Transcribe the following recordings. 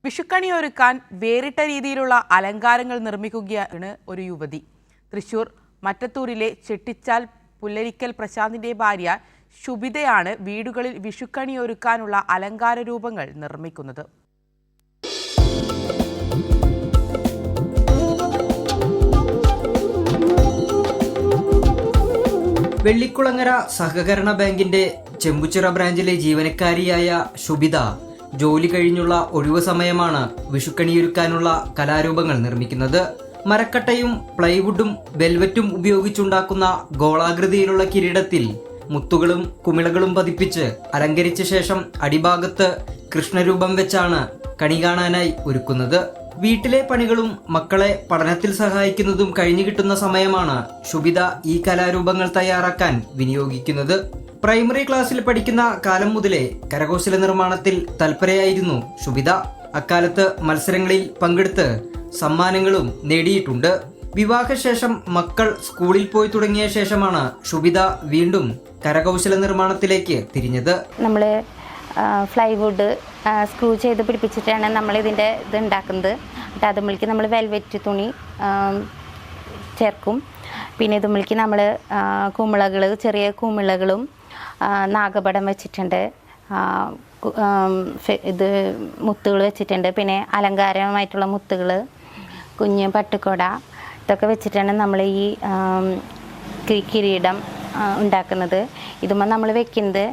വിഷുക്കണി ഒരുക്കാൻ വേറിട്ട രീതിയിലുള്ള അലങ്കാരങ്ങൾ നിർമ്മിക്കുകയാണ് ഒരു യുവതി. തൃശൂർ മറ്റത്തൂരിലെ ചെട്ടിച്ചാൽ പുല്ലരിക്കൽ പ്രശാന്തിന്റെ ഭാര്യ ശുഭിതയാണ് വീടുകളിൽ വിഷുക്കണി ഒരുക്കാനുള്ള അലങ്കാര രൂപങ്ങൾ നിർമ്മിക്കുന്നത്. വെള്ളിക്കുളങ്ങര സഹകരണ ബാങ്കിന്റെ ചെമ്പുച്ചിറ ബ്രാഞ്ചിലെ ജീവനക്കാരിയായ ശുഭിത ജോലി കഴിഞ്ഞുള്ള ഒഴിവു സമയമാണ് വിഷുക്കണിയൊരുക്കാനുള്ള കലാരൂപങ്ങൾ നിർമ്മിക്കുന്നത്. മരക്കട്ടയും പ്ലൈവുഡും വെൽവെറ്റും ഉപയോഗിച്ചുണ്ടാക്കുന്ന ഗോളാകൃതിയിലുള്ള കിരീടത്തിൽ മുത്തുകളും കുമിളകളും പതിപ്പിച്ച് അലങ്കരിച്ച ശേഷം അടിഭാഗത്ത് കൃഷ്ണരൂപം വെച്ചാണ് കണി കാണാനായി ഒരുക്കുന്നത്. വീട്ടിലെ പണികളും മക്കളെ പഠനത്തിൽ സഹായിക്കുന്നതും കഴിഞ്ഞു കിട്ടുന്ന സമയമാണ് ശുഭിത ഈ കലാരൂപങ്ങൾ തയ്യാറാക്കാൻ വിനിയോഗിക്കുന്നത്. പ്രൈമറി ക്ലാസ്സിൽ പഠിക്കുന്ന കാലം മുതലേ കരകൗശല നിർമ്മാണത്തിൽ തൽപരയായിരുന്നു ശുഭിത. അക്കാലത്ത് മത്സരങ്ങളിൽ പങ്കെടുത്ത് സമ്മാനങ്ങളും നേടിയിട്ടുണ്ട്. വിവാഹശേഷം മക്കൾ സ്കൂളിൽ പോയി തുടങ്ങിയ ശേഷമാണ് ശുഭിത വീണ്ടും കരകൗശല നിർമ്മാണത്തിലേക്ക് തിരിഞ്ഞത്. നമ്മള് ഫ്ലൈവുഡ് സ്ക്രൂ ചെയ്ത് പിടിപ്പിച്ചിട്ടാണ് നമ്മൾ ഇതിൻ്റെ ഇത് ഉണ്ടാക്കുന്നത്. അതുമ്മലേക്ക് നമ്മൾ വെൽവെറ്റ് തുണി ചേർക്കും. പിന്നെ ഇതുമ്മലേക്ക് നമ്മൾ കുമിളകൾ, ചെറിയ കുമിളകളും നാഗപടം വെച്ചിട്ടുണ്ട്. ഇത് മുത്തുകൾ വെച്ചിട്ടുണ്ട്. പിന്നെ അലങ്കാരമായിട്ടുള്ള മുത്തുകൾ, കുഞ്ഞ് പട്ടുകൊട, ഇതൊക്കെ വെച്ചിട്ടാണ് നമ്മൾ ഈ കിരീടം ഉണ്ടാക്കുന്നത്. ഇതുമ്പോൾ നമ്മൾ വെക്കുന്നത്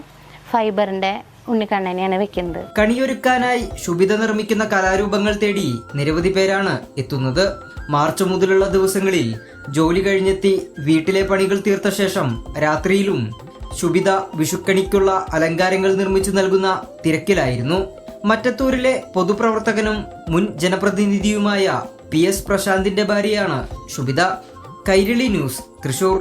ഫൈബറിൻ്റെ ഉണ്ണിക്കണ്ണനെയാണ് വെക്കുന്നത്. കണിയൊരുക്കാനായി ശുഭിത നിർമ്മിക്കുന്ന കലാരൂപങ്ങൾ തേടി നിരവധി പേരാണ് എത്തുന്നത്. മാർച്ച് മുതലുള്ള ദിവസങ്ങളിൽ ജോലി കഴിഞ്ഞെത്തി വീട്ടിലെ പണികൾ തീർത്ത ശേഷം രാത്രിയിലും ശുഭിത വിഷുക്കണിക്കുള്ള അലങ്കാരങ്ങൾ നിർമ്മിച്ചു നൽകുന്ന തിരക്കിലായിരുന്നു. മറ്റത്തൂരിലെ പൊതുപ്രവർത്തകനും മുൻ ജനപ്രതിനിധിയുമായ PS പ്രശാന്തിന്റെ ഭാര്യയാണ് ശുഭിത. കൈരളി ന്യൂസ്, തൃശൂർ.